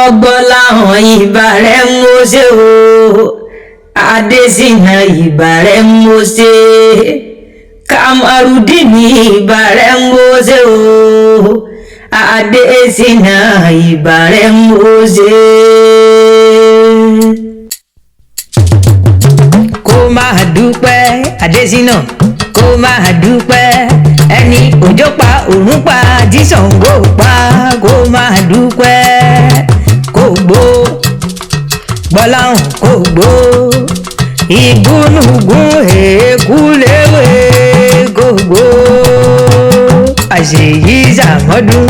Mọ́gbọ́láhàn ìbàrẹ̀ Mósè o, Adésínà ìbàrẹ̀ Mósè, Kamarudini ìbàrẹ̀ Mósè o, Adésínà ìbàrẹ̀ Mósè. Kó máa dúpẹ́ Adésínà, kó máa dúpẹ́ ẹni òjò pa òrùn pa tí Ṣàngó pa, kó máa dúpẹ́ kó gbó Gbọ́láhàn kó gbó ìgúnnugún èékú léwé kó gbó àṣèyí ṣàmọ́dún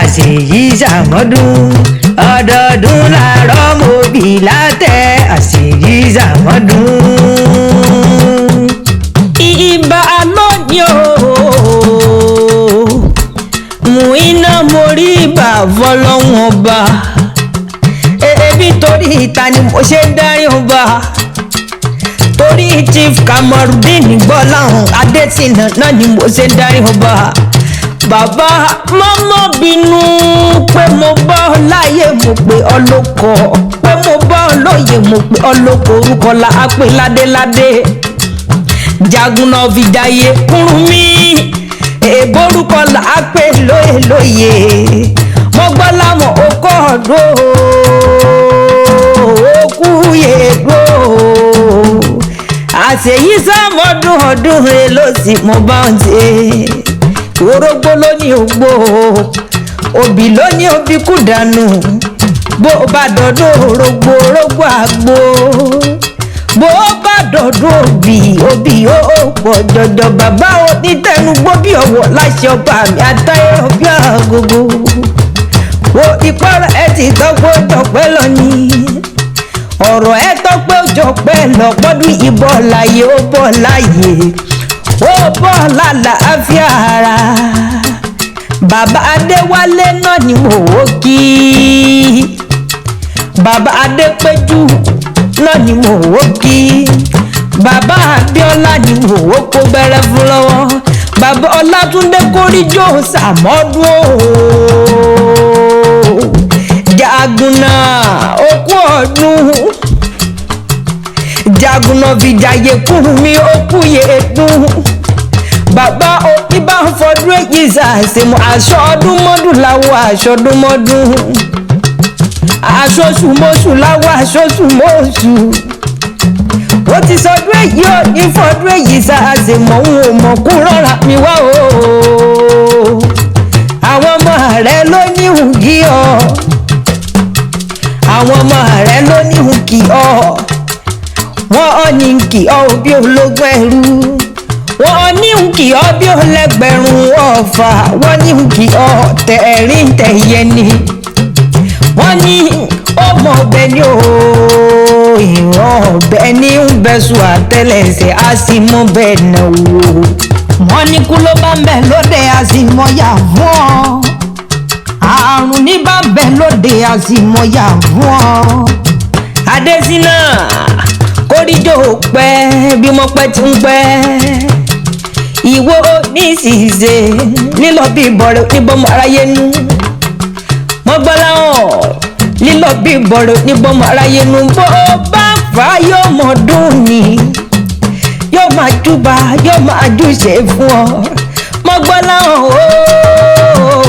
àṣèyí ṣàmọ́dún ọdọọdún làárọ̀ mọ́bì látẹ̀ àṣèyí ṣàmọ́dún. Ìbà lónìí o mú iná mórí ìbà fọlọ́wọ́n ọba, ebi torí ìta ni mo ṣe ń dárí ọba, torí Chief Kamarudini Gbọ́láhàn Adésínà náà ni mo ṣe ń dárí ọba. Bàbá mọ́mọ́ bínú pé mo bọ́ láyé mo pé ọlọ́kọ̀, pé mo bọ́ lóye mo pé ọlọ́kọ̀, orúkọ la á pé ládéládé. Jagunna fìjàyè Kúrúnmí, èbó orúkọ là á pé lóye lóye. Mọ́gbọ́láhàn okó ọ̀dọ́ òkúyè dó, àṣèyí sàmọ́dún ọdún rẹ ló sì mọ bá ń ṣe. Orógbó ló ní ògbó, òbí ló ní òbí kú dànù, bó bá dọ̀dọ̀ orógbó orógbó àgbo, bó bá dọ̀dọ̀ òbí òbí ó pọ̀ jọjọ. Bàbá onítẹnugbó bí ọ̀wọ̀ láṣẹ ọba mi àtàyè ọbí àgógó, wo ìpọ́nrọ̀ ẹ ti tọ́pọ̀ jọpẹ́ lọ ní ọ̀rọ̀ ẹ tọ́pẹ́ jọpẹ́ lọ, pọ́dún ìbọ̀ láyé ó bọ̀ láyé ó bọ̀ lálàáfíà ara. Bàbá Adéwálé náà ni mo wò kí, bàbá Adépéjú náà ni mo wò kí, bàbá Abíọ́lá ni mo wò kó gbẹrẹ fún lọ́wọ́, bàbá Ọlátúndé Kóríjó Ṣàmọ́dún o, Jagunna okú ọdún, Jagunna fìjàyè Kúrúnmí okúyè dún. Bàbá oníbà ń fọdún èyí ṣàṣemọ, aṣọ ọdún mọ́dún láwọ̀ aṣọ ọdún mọ́dún, aṣọ oṣù mọ́ṣù láwọ̀ aṣọ oṣù mọ́ṣù. Ó ti sọdún èyí ò ní fọdún èyí ṣàṣemọ, òun ò mọ̀ kú rọra mi wá o. Àwọn ọmọ rẹ̀ ló ní hùkì ọ, àwọn ọmọ rẹ̀ ló ní hùkì ọ, wọ́n ní kì ọ́ bí ológun ẹrú, wọ́n ní kì ọ́ bí olẹ́gbẹ̀rún ọ̀fà, wọ́n ní kì ọ́ tẹ̀rín tẹ̀yẹni, wọ́n ní ọmọ ọbẹ̀ ni ó ìran ọbẹ̀ ní ń bẹ̀sùn àtẹ́lẹsẹ̀ á sì mọ́ bẹ́ẹ̀ náà wò, wọ́n ní kú ló bá ń bẹ̀ lóde á sì mọ́ yà fún ọ, àrùn ní bá ń bẹ̀ lóde á sì mọ́ yà fún ọ. Adésínà Kóríjó pẹ́ bí mo pẹ́ tí ń pẹ́, ìwọ oníṣìṣe lílọ bí ìbọ̀rẹ̀ oníbọ̀mọ aráyé nú. Mọ́gbọ́láhàn lílọ bí ìbọ̀rẹ̀ oníbọ̀mọ aráyé nú, bó bá fà á yóò mọ̀ dùn ní, yóò máa júbà yóò máa júṣe fún ọ. Mọ́gbọ́láhàn o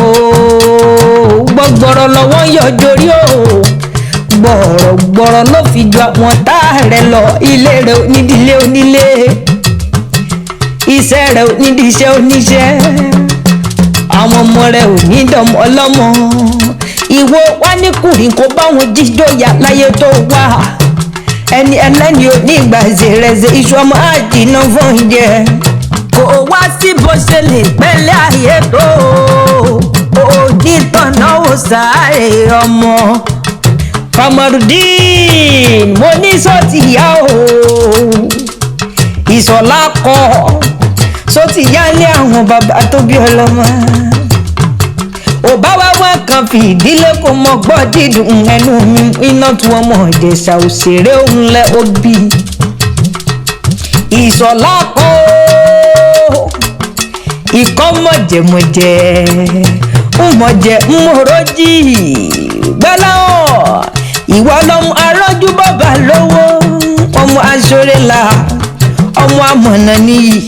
gbọ́gbọ́rọ̀ lọ́wọ́ yọjọ rí o, gbọ̀rọ̀gbọ̀rọ̀ ló fi ju àwọn tá rẹ̀ lọ, ilé rẹ̀ onídìílé onílé, iṣẹ́ rẹ̀ onídìíṣẹ́ oníṣẹ́, àwọn ọmọ rẹ̀ onídọ̀mọ́ ọlọ́mọ. Ìwọ wá ní kùnrin kó báwọn jíjọyà láyé tó wà, ẹni ẹlẹ́ni òní ìgbàzè rẹ̀ ṣe iṣu ọmọ àjìnà fún ìjẹ. Kò wá sí bó ṣe lè pẹ́lẹ́ ayé tó onítọ̀nà ò sáré ọmọ. Kamarudini mo ní sọ́tìyá o, Ìṣọ̀lá kọ sọ́tìyá ní àwọn bàbá tó bí ọlọ́mọ. Ò bá wá wá kan fi ìdílé kò mọ gbọ́ dídùn ẹnu mi, iná tí wọ́n mọ̀ Ìjẹ̀ṣà òṣèré òun lẹ́ òbí. Ìṣọ̀lá kọ ikọ́ mọ̀jẹ̀mọ̀jẹ̀ mọ̀jẹ̀ mọ̀rọ́jì Gbọ́láhàn ìwọ lọmọ arọ́jú bọ́bà lówó ọmọ aṣọ́rẹ́là ọmọ amọ̀nà nìyí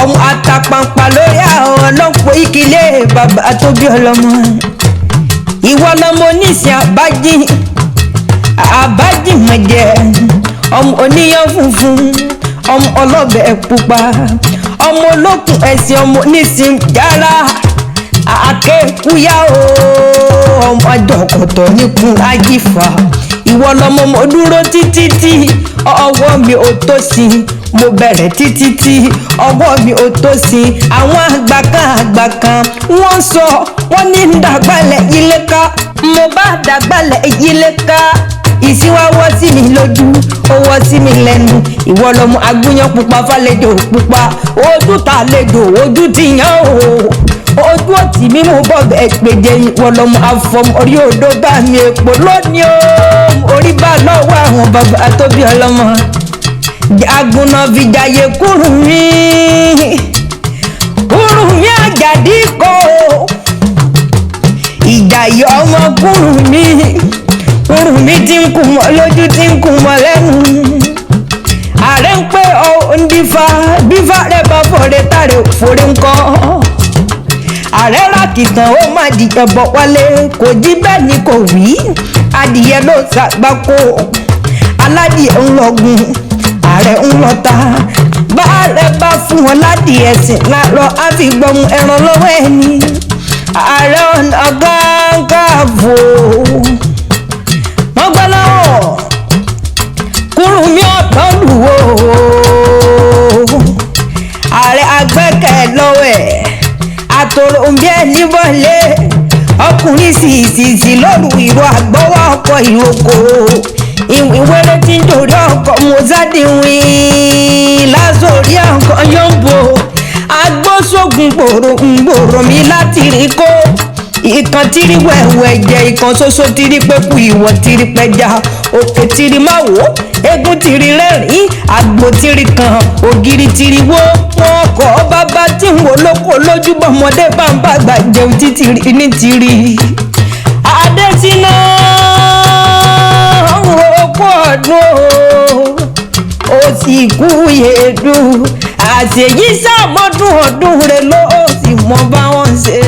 ọmọ atapampa lórí àwọn ọlọ́pọ̀ ìkìlẹ̀ bàbá tó bí ọlọ́mọ ìwọ lọmọ oníṣẹ́ àbájì mọ̀jẹ̀ ọmọ oníyàn funfun ọmọ ọlọ́bẹ̀ pupa ọmọ olókùn ẹ̀sìn ọmọ oníṣìn jára àkẹ́kùyà ọmọ àjọkọ̀tọ̀ níkùn ajífà ìwọ lọmọ mo dúró títí tí ọwọ́ mi ò tó sí mo bẹ̀rẹ̀ títí tí ọwọ́ mi ò tó sí àwọn àgbà kan wọ́n sọ wọ́n ní dàgbàlẹ̀ ilé ká mo bá dàgbàlẹ̀ ilé ká ìsíwáwọ́ sí mi lójú owó sí mi lẹ́nu ìwọ lọmọ agúnyán pupa fàlejò pupa ojú ta lejò ojú ti yàn o ojú òtí mímú bọ́ọ̀bẹ̀ péjẹ ìwọ lọmọ afọm orí odò bá mi èpò lónìí o orí bá lọ́wọ́ àwọn bàbá tó bí ọlọ́mọ àgùnà fìjàyè Kúrúnmí Àjàdí kò ìjàyè ọmọ Kúrúnmí tí ń kù mọ́ lójú tí ń kù mọ́ lẹ́nu ààrẹ ń pé ń dífá bífá rẹ̀ bá fòrè tàrẹ òfòrè ńkọ́ ààrẹ rákìtàn ó má dìjẹ bọ̀ wálé kò jí bẹ́ẹ̀ ni kò wí adìyẹ ló ṣàgbákò aládìyẹ ń lọgun ààrẹ ń lọta bá ààrẹ bá fún wọn ládìyẹ sìn lárọ á fi gbọmú ẹran lọ́wọ́ ẹni ààrẹ ọ̀nà Kakanfò wọ́n gbọ́ lọ́wọ́ Kúrúnmí ọ̀tọ́ lù wò ààrẹ agbẹ́kẹ̀ lọ́wọ́ ẹ̀ àtòròǹbíẹ́ níbọ̀lé ọkùnrin sì lóru ìró àgbọ́wọ́ ọkọ̀ ìrókò ìwéré tí ń torí ọkọ̀ mọ́sádìwìn lásòrí ọkọ̀ yọ̀ǹbò agbóṣògùn gbòòrò mi láti rí kó ìkan tìrí wẹ̀wẹ̀ jẹ́ ìkan ṣoṣo tìrí pẹ́kù ìwọ̀ tìrí pẹja òkè tìrí máwò eégún tìrí rẹ́rìn àgbò tìrí kan ògiri tìrí wó wọn kọ́ bàbá tí ń wò lóko lójúbọ ọmọdé bá ń bàgbà jẹun títí ní tìrí Adésínà òkú ọdún ó sì kú yèédú àṣèyí sàmọ́dún ọdún rẹ̀ ló sì mọ báwọn ṣe.